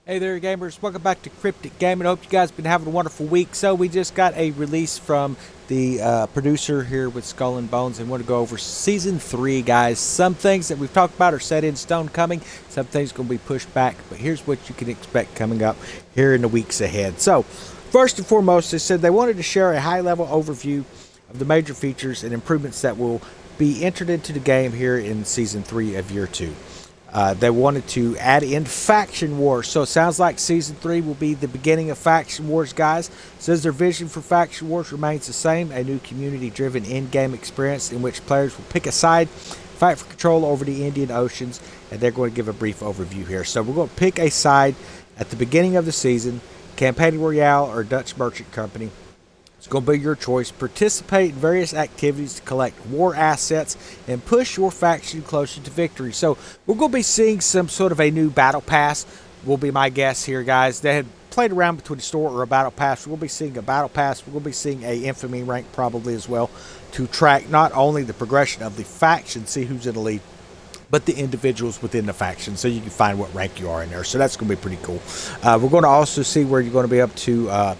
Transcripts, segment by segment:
Hey there, gamers. Welcome back to Cryptic Gaming. I hope you guys have been having a wonderful week. So we just got a release from the producer here with Skull and Bones, and want to go over Season 3, guys. Some things that we've talked about are set in stone coming. Some things going to be pushed back, but here's what you can expect coming up here in the weeks ahead. So, first and foremost, they said they wanted to share a high-level overview of the major features and improvements that will be entered into the game here in Season 3 of Year 2. They wanted to add in Faction Wars. So it sounds like Season 3 will be the beginning of Faction Wars, guys. It says their vision for Faction Wars remains the same. A new community-driven in-game experience in which players will pick a side, fight for control over the Indian Oceans, and they're going to give a brief overview here. So we're going to pick a side at the beginning of the season, Campaign Royale or Dutch Merchant Company. It's going to be your choice. Participate in various activities to collect war assets and push your faction closer to victory. So we're going to be seeing some sort of a new battle pass, will be my guess here, guys. They had played around between a store or a battle pass. We'll be seeing a battle pass. We'll be seeing a infamy rank probably as well to track not only the progression of the faction, see who's in the lead, but the individuals within the faction, so you can find what rank you are in there. So that's going to be pretty cool. We're going to also see where you're going to be able to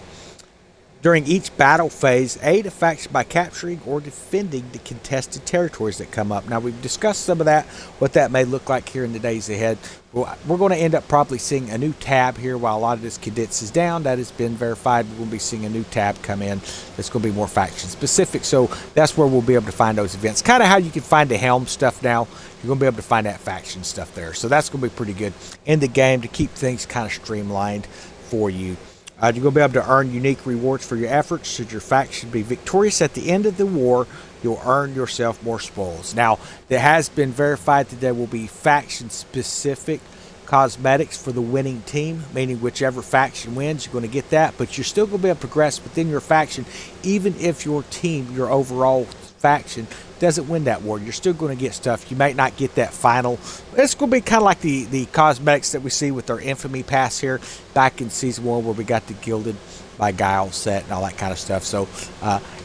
during each battle phase, aid a faction by capturing or defending the contested territories that come up. Now, we've discussed some of that, what that may look like here in the days ahead. We're going to end up probably seeing a new tab here while a lot of this condenses down. That has been verified. We're going to be seeing a new tab come in that's going to be more faction specific. So that's where we'll be able to find those events. Kind of how you can find the helm stuff now. You're going to be able to find that faction stuff there. So that's going to be pretty good in the game to keep things kind of streamlined for you. You're going to be able to earn unique rewards for your efforts. Should your faction be victorious at the end of the war, you'll earn yourself more spoils. Now, it has been verified that there will be faction-specific cosmetics for the winning team, meaning whichever faction wins, you're going to get that, but you're still going to be able to progress within your faction, even if your team, your overall faction, doesn't win that war. You're still going to get stuff. You might not get that final. It's going to be kind of like the cosmetics that we see with our infamy pass here back in Season 1 where we got the Gilded by Guile set and all that kind of stuff. So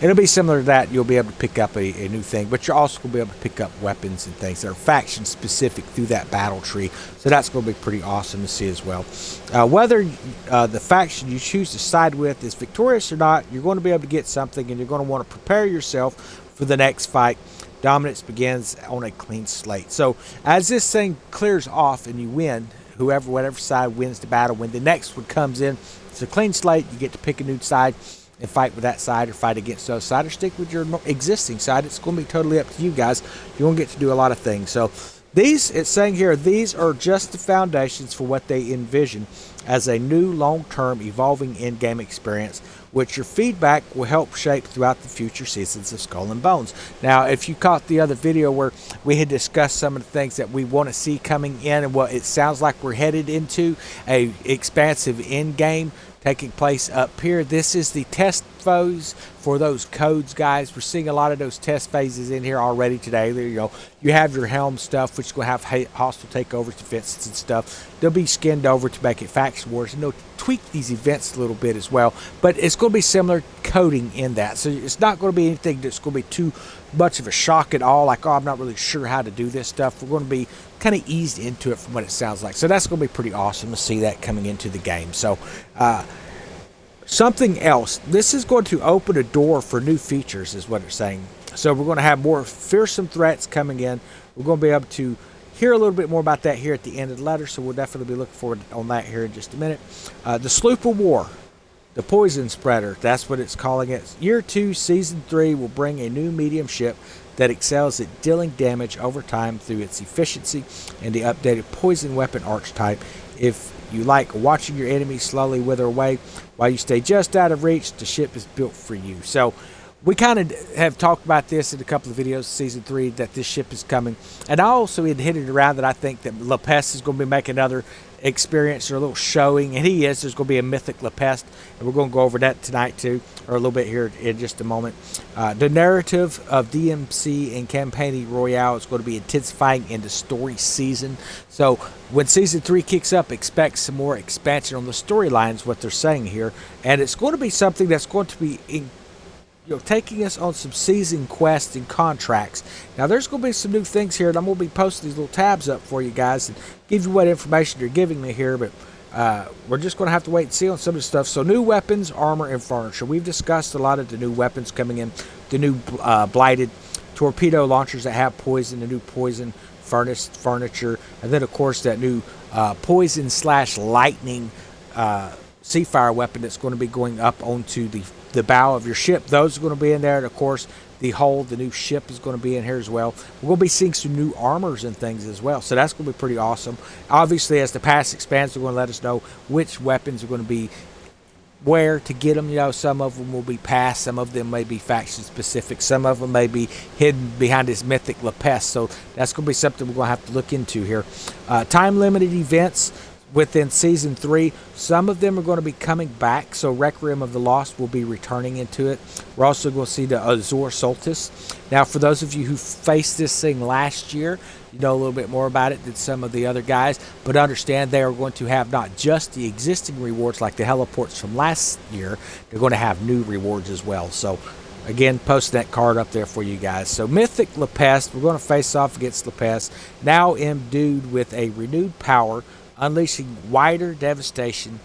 it'll be similar to that. You'll be able to pick up a new thing, but you're also going to be able to pick up weapons and things that are faction specific through that battle tree. So that's going to be pretty awesome to see as well. Whether the faction you choose to side with is victorious or not, you're going to be able to get something, and you're going to want to prepare yourself for the next fight. Dominance begins on a clean slate. So as this thing clears off and you win, whatever side wins the battle, when the next one comes in, it's a clean slate. You get to pick a new side and fight with that side, or fight against the other side, or stick with your existing side. It's going to be totally up to you guys. You're going to get to do a lot of things. So these, it's saying here, these are just the foundations for what they envision as a new long-term evolving in-game experience, which your feedback will help shape throughout the future seasons of Skull and Bones. Now, if you caught the other video where we had discussed some of the things that we want to see coming in and what it sounds like we're headed into, a expansive in-game taking place up here. This is the test phase for those codes, guys. We're seeing a lot of those test phases in here already today. There you go. You have your helm stuff, which is going to have hostile takeovers, defenses, and stuff. They'll be skinned over to make it faction wars, and they'll tweak these events a little bit as well. But it's going to be similar coding in that. So it's not going to be anything that's going to be too much of a shock at all. Like, oh, I'm not really sure how to do this stuff. We're going to be kind of eased into it from what it sounds like. So that's going to be pretty awesome to see that coming into the game. So something else, this is going to open a door for new features is what it's saying. So we're going to have more fearsome threats coming in. We're going to be able to hear a little bit more about that here at the end of the letter, so we'll definitely be looking forward on that here in just a minute. The Sloop of War, the Poison Spreader, that's what it's calling it. Year 2, Season 3 will bring a new medium ship that excels at dealing damage over time through its efficiency and the updated poison weapon archetype. If you like watching your enemies slowly wither away while you stay just out of reach, the ship is built for you. So we kind of have talked about this in a couple of videos, Season 3, that this ship is coming. And I also had hit it around that I think that Lepest is going to be making another experience or a little showing, and he is. There's going to be a mythic Lepest, and we're going to go over that tonight too, or a little bit here in just a moment. The narrative of DMC and Campaign Royale is going to be intensifying into story season. So when Season 3 kicks up, expect some more expansion on the storylines, what they're saying here, and it's going to be something that's going to be taking us on some season quests and contracts. Now, there's going to be some new things here, and I'm going to be posting these little tabs up for you guys and give you what information you're giving me here. But we're just going to have to wait and see on some of the stuff. So new weapons, armor, and furniture. We've discussed a lot of the new weapons coming in. The new blighted torpedo launchers that have poison, the new poison furniture, and then of course that new poison / lightning seafire weapon that's going to be going up onto the bow of your ship. Those are going to be in there, and of course the hull, the new ship is going to be in here as well. We're going to be seeing some new armors and things as well, so that's going to be pretty awesome. Obviously, as the pass expands, they're going to let us know which weapons are going to be where to get them. You know, some of them will be pass, some of them may be faction specific, some of them may be hidden behind this mythic La Peste. So that's going to be something we're going to have to look into here. Time limited events within season 3. Some of them are going to be coming back, so Requiem of the Lost will be returning into it. We're also going to see the Azure Solstice. Now, for those of you who faced this thing last year, you know a little bit more about it than some of the other guys, but understand they are going to have not just the existing rewards like the heliports from last year, they're going to have new rewards as well. So again, post that card up there for you guys. So Mythic La Peste, we're going to face off against La Peste, now endued with a renewed power, unleashing wider devastation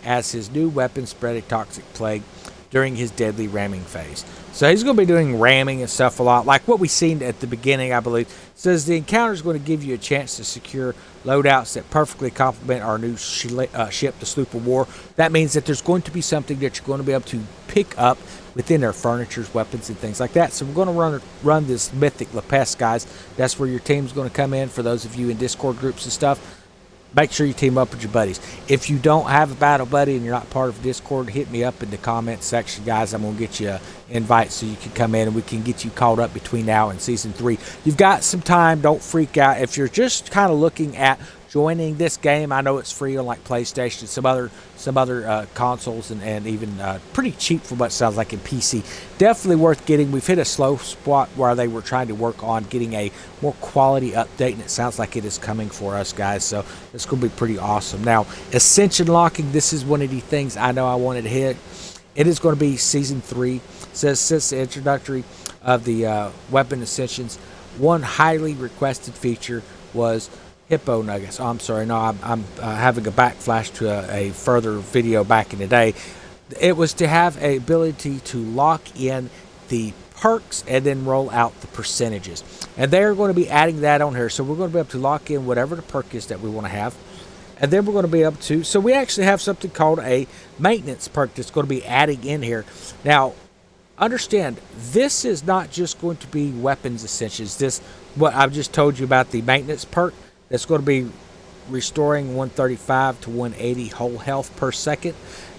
as his new weapon spread a toxic plague during his deadly ramming phase. So he's going to be doing ramming and stuff a lot, like what we seen at the beginning, I believe. It says the encounter is going to give you a chance to secure loadouts that perfectly complement our new ship, the Sloop of War. That means that there's going to be something that you're going to be able to pick up within their furnitures, weapons, and things like that. So we're going to run this Mythic La Peste, guys. That's where your team's going to come in. For those of you in Discord groups and stuff, make sure you team up with your buddies. If you don't have a battle buddy and you're not part of Discord, hit me up in the comments section, guys. I'm going to get you an invite so you can come in and we can get you caught up between now and season 3. You've got some time. Don't freak out. If you're just kind of looking at joining this game, I know it's free on like PlayStation, some other consoles, and even pretty cheap for what it sounds like in PC. Definitely worth getting. We've hit a slow spot where they were trying to work on getting a more quality update, and it sounds like it is coming for us, guys. So it's going to be pretty awesome. Now, Ascension locking, this is one of the things I know I wanted to hit. It is going to be season 3. It says since the introductory of the weapon Ascensions, one highly requested feature was Hippo Nuggets. Oh, I'm sorry. No, I'm having a backflash to a further video back in the day. It was to have a ability to lock in the perks and then roll out the percentages. And they're going to be adding that on here. So we're going to be able to lock in whatever the perk is that we want to have. And then we're going to be able to... So we actually have something called a maintenance perk that's going to be adding in here. Now, understand, this is not just going to be weapons Ascensions. This, what I've just told you about the maintenance perk, that's going to be restoring 135 to 180 whole health per second.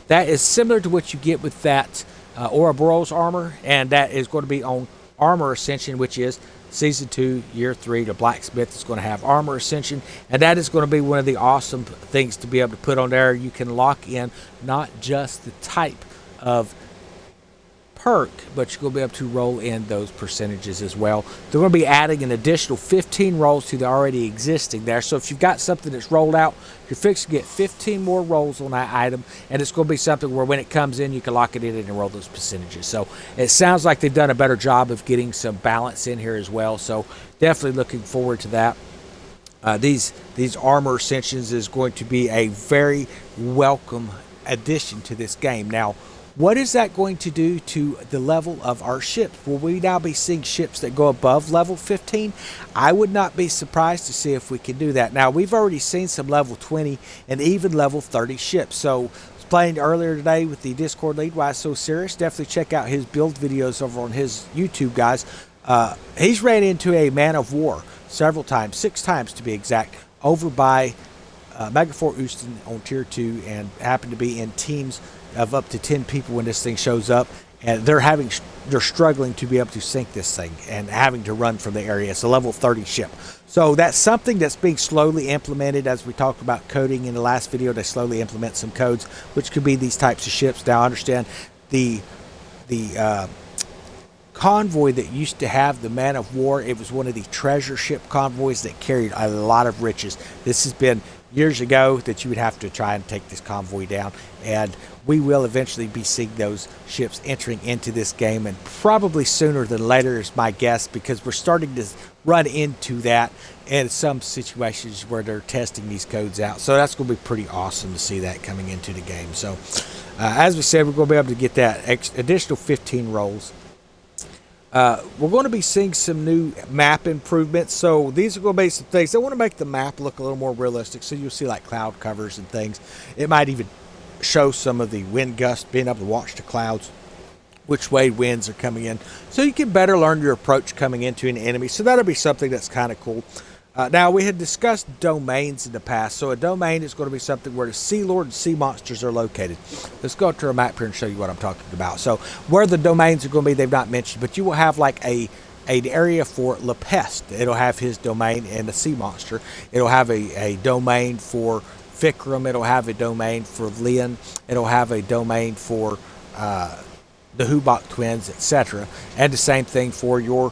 That is similar to what you get with that Ouroboros armor, and that is going to be on Armor Ascension, which is Season 2, Year 3. The Blacksmith is going to have Armor Ascension, and that is going to be one of the awesome things to be able to put on there. You can lock in not just the type of perk, but you're going to be able to roll in those percentages as well. They're going to be adding an additional 15 rolls to the already existing there. So if you've got something that's rolled out, you're fixed to get 15 more rolls on that item, and it's going to be something where when it comes in, you can lock it in and roll those percentages. So it sounds like they've done a better job of getting some balance in here as well. So definitely looking forward to that. These Armor Ascensions is going to be a very welcome addition to this game. Now, what is that going to do to the level of our ships? Will we now be seeing ships that go above level 15? I would not be surprised to see if we can do that. Now, we've already seen some level 20 and even level 30 ships. So, I was playing earlier today with the Discord lead, Why So Serious. Definitely check out his build videos over on his YouTube, guys. He's ran into a man of war several times, 6 times to be exact, over by Megafort Houston on Tier 2, and happened to be in teams of up to 10 people when this thing shows up, and they're struggling to be able to sink this thing and having to run from the area. It's a level 30 ship. So that's something that's being slowly implemented. As we talked about coding in the last video, they slowly implement some codes, which could be these types of ships. Now, understand the convoy that used to have the Man of War, it was one of the treasure ship convoys that carried a lot of riches. This has been years ago that you would have to try and take this convoy down, and we will eventually be seeing those ships entering into this game, and probably sooner than later is my guess, because we're starting to run into that in some situations where they're testing these codes out. So that's going to be pretty awesome to see that coming into the game. So as we said, we're going to be able to get that additional 15 rolls. We're going to be seeing some new map improvements. So these are going to be some things. They want to make the map look a little more realistic. So you'll see like cloud covers and things. It might even show some of the wind gusts, being able to watch the clouds, which way winds are coming in. So you can better learn your approach coming into an enemy. So that'll be something that's kind of cool. Now, we had discussed domains in the past. So a domain is going to be something where the Sea Lord and sea monsters are located. Let's go to a map here and show you what I'm talking about. So where the domains are going to be, they've not mentioned, but you will have like an area for La Peste. It'll have his domain and the sea monster. It'll have a domain for Vikram. It'll have a domain for Lin. It'll have a domain for the Hubok twins, etc. And the same thing for your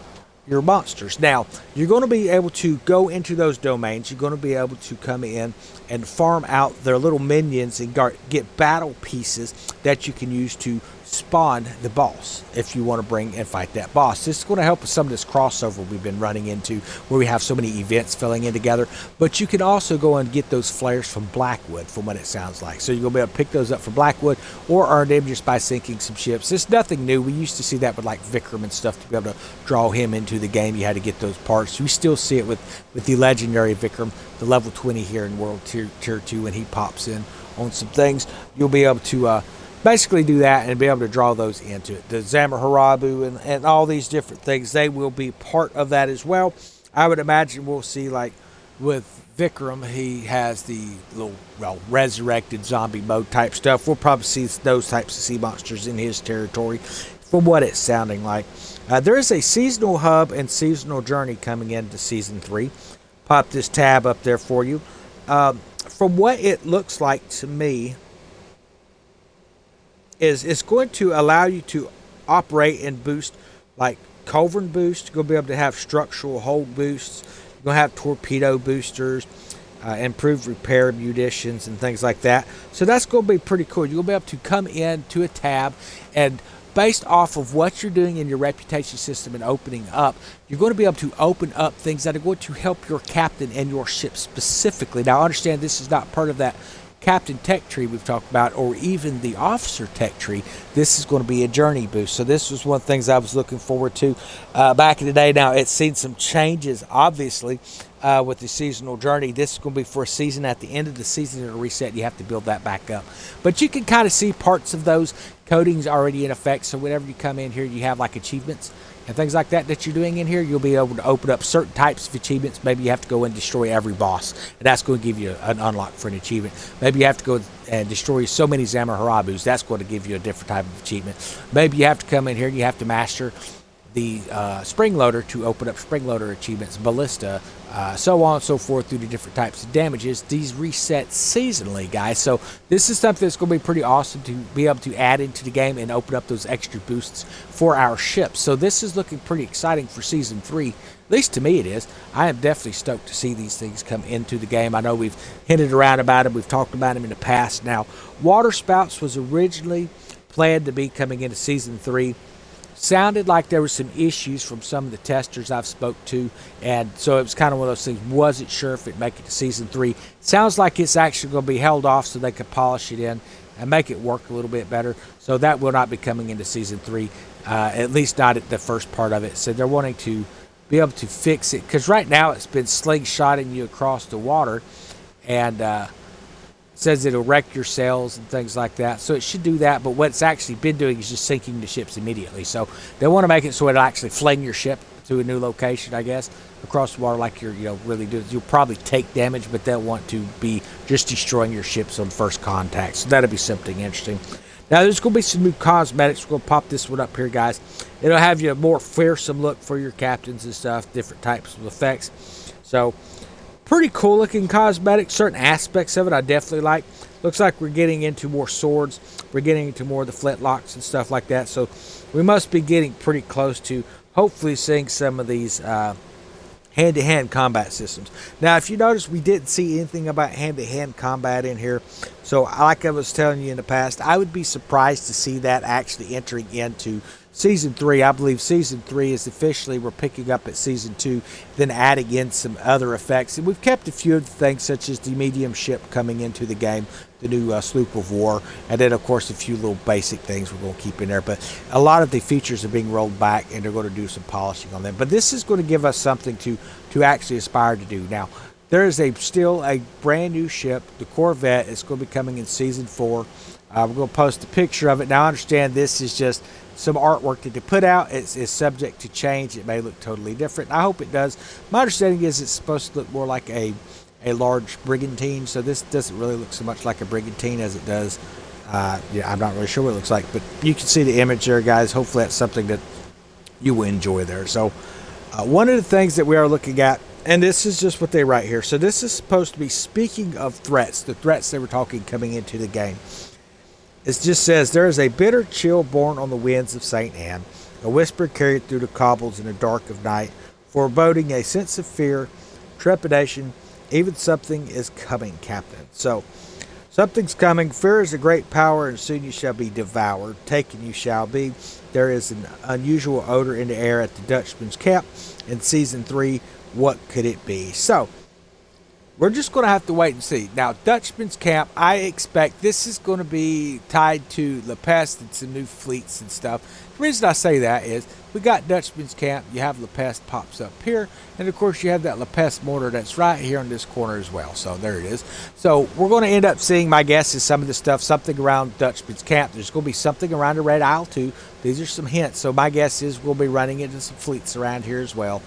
monsters. Now, you're going to be able to go into those domains. You're going to be able to come in and farm out their little minions and get battle pieces that you can use to spawn the boss if you want to bring and fight that boss. This is going to help with some of this crossover we've been running into where we have so many events filling in together. But you can also go and get those flares from Blackwood, from what it sounds like. So you're going to be able to pick those up from Blackwood or earn them just by sinking some ships. It's nothing new. We used to see that with like Vikram and stuff. To be able to draw him into the game, you had to get those parts. We still see it with the legendary Vikram, the level 20 here in World Tier 2, when he pops in on some things. You'll be able to basically do that and be able to draw those into it. The Zamaharabu and all these different things, they will be part of that as well. I would imagine we'll see, like with Vikram, he has the little, well, resurrected zombie mode type stuff. We'll probably see those types of sea monsters in his territory from what it's sounding like. There is a seasonal hub and seasonal journey coming into Season 3. Pop this tab up there for you. From what it looks like to me, is it's going to allow you to operate and boost like culverin boost. You're going to be able to have structural hold boosts. You're going to have torpedo boosters, improved repair munitions and things like that. So that's going to be pretty cool. You're going to be able to come into a tab, and based off of what you're doing in your reputation system and opening up, you're going to be able to open up things that are going to help your captain and your ship specifically. Now, understand this is not part of that captain tech tree we've talked about, or even the officer tech tree. This is going to be a journey boost. So this was one of the things I was looking forward to back in the day. Now, it's seen some changes, obviously, with the seasonal journey. This is going to be for a season. At the end of the season, it'll reset. You have to build that back up. But you can kind of see parts of those codings already in effect. So whenever you come in here, you have like achievements and things like that you're doing in here. You'll be able to open up certain types of achievements. Maybe you have to go and destroy every boss, and that's going to give you an unlock for an achievement. Maybe you have to go and destroy so many Zamaharabu's. That's going to give you a different type of achievement. Maybe you have to come in here and you have to master the spring loader to open up spring loader achievements, ballista, so on and so forth through the different types of damages. These reset seasonally, guys. So this is something that's going to be pretty awesome to be able to add into the game and open up those extra boosts for our ships. So this is looking pretty exciting for Season 3. At least to me it is. I am definitely stoked to see these things come into the game. I know we've hinted around about them. We've talked about them in the past. Now, water spouts was originally planned to be coming into Season 3. Sounded like there were some issues from some of the testers I've spoke to, and so it was kind of one of those things. Wasn't sure if it'd make it to Season 3. Sounds like it's actually going to be held off so they can polish it in and make it work a little bit better. So that will not be coming into Season 3, at least not at the first part of it. So they're wanting to be able to fix it, because right now it's been slingshotting you across the water, and says it'll wreck your sails and things like that. So it should do that, but what it's actually been doing is just sinking the ships immediately. So they want to make it so it'll actually fling your ship to a new location, I guess, across the water like you're really doing. You'll probably take damage, but they'll want to be just destroying your ships on first contact. So that'll be something interesting. Now, there's going to be some new cosmetics. We're going to pop this one up here, guys. It'll have you a more fearsome look for your captains and stuff, different types of effects. So pretty cool looking cosmetics. Certain aspects of it I definitely like. Looks like we're getting into more swords. We're getting into more of the flintlocks and stuff like that. So we must be getting pretty close to hopefully seeing some of these hand-to-hand combat systems. Now, if you notice, we didn't see anything about hand-to-hand combat in here. So, like I was telling you in the past, I would be surprised to see that actually entering into Season 3. I believe Season 3 is officially, we're picking up at Season 2, then adding in some other effects. And we've kept a few of the things, such as the medium ship coming into the game, the new sloop of war, and then, of course, a few little basic things we're going to keep in there. But a lot of the features are being rolled back, and they're going to do some polishing on them. But this is going to give us something to actually aspire to do. Now, there is still a brand new ship, the Corvette. It's going to be coming in Season 4. We're going to post a picture of it. Now, I understand this is just some artwork that they put out. It's subject to change. It may look totally different. I hope it does. My understanding is it's supposed to look more like a large brigantine, so this doesn't really look so much like a brigantine as it does. Yeah, I'm not really sure what it looks like, but you can see the image there, guys. Hopefully that's something that you will enjoy there. So one of the things that we are looking at, and this is just what they write here. So this is supposed to be, speaking of threats, the threats they were talking coming into the game. It just says, there is a bitter chill born on the winds of St. Anne, a whisper carried through the cobbles in the dark of night, foreboding a sense of fear, trepidation, even something is coming, Captain. So, something's coming. Fear is a great power, and soon you shall be devoured. Taken you shall be. There is an unusual odor in the air at the Dutchman's camp. In Season 3, what could it be? So, we're just going to have to wait and see. Now, Dutchman's camp, I expect this is going to be tied to La Peste and some new fleets and stuff. The reason I say that is we got Dutchman's camp. You have La Peste pops up here. And, of course, you have that La Peste mortar that's right here on this corner as well. So, there it is. So, we're going to end up seeing, my guess is some of the stuff, something around Dutchman's camp. There's going to be something around the Red Isle, too. These are some hints. So, my guess is we'll be running into some fleets around here as well.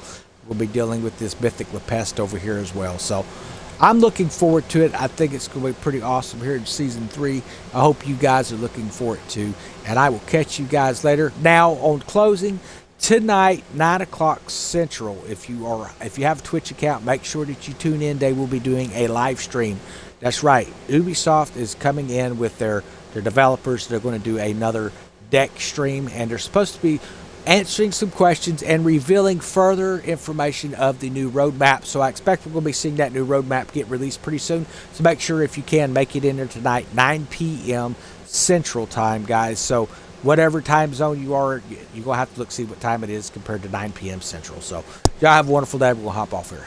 We'll be dealing with this mythic La Peste over here as well. So, I'm looking forward to it. I think it's going to be pretty awesome here in Season 3. I hope you guys are looking for it too. And I will catch you guys later. Now, on closing, tonight, 9 o'clock Central, if you have a Twitch account, make sure that you tune in. They will be doing a live stream. That's right. Ubisoft is coming in with their developers. They're going to do another deck stream. And they're supposed to be answering some questions and revealing further information of the new roadmap. So I expect we're going to be seeing that new roadmap get released pretty soon. So make sure, if you can, make it in there tonight, 9 p.m. Central Time, guys. So whatever time zone you are, you're going to have to see what time it is compared to 9 p.m. Central. So y'all have a wonderful day. We'll hop off here.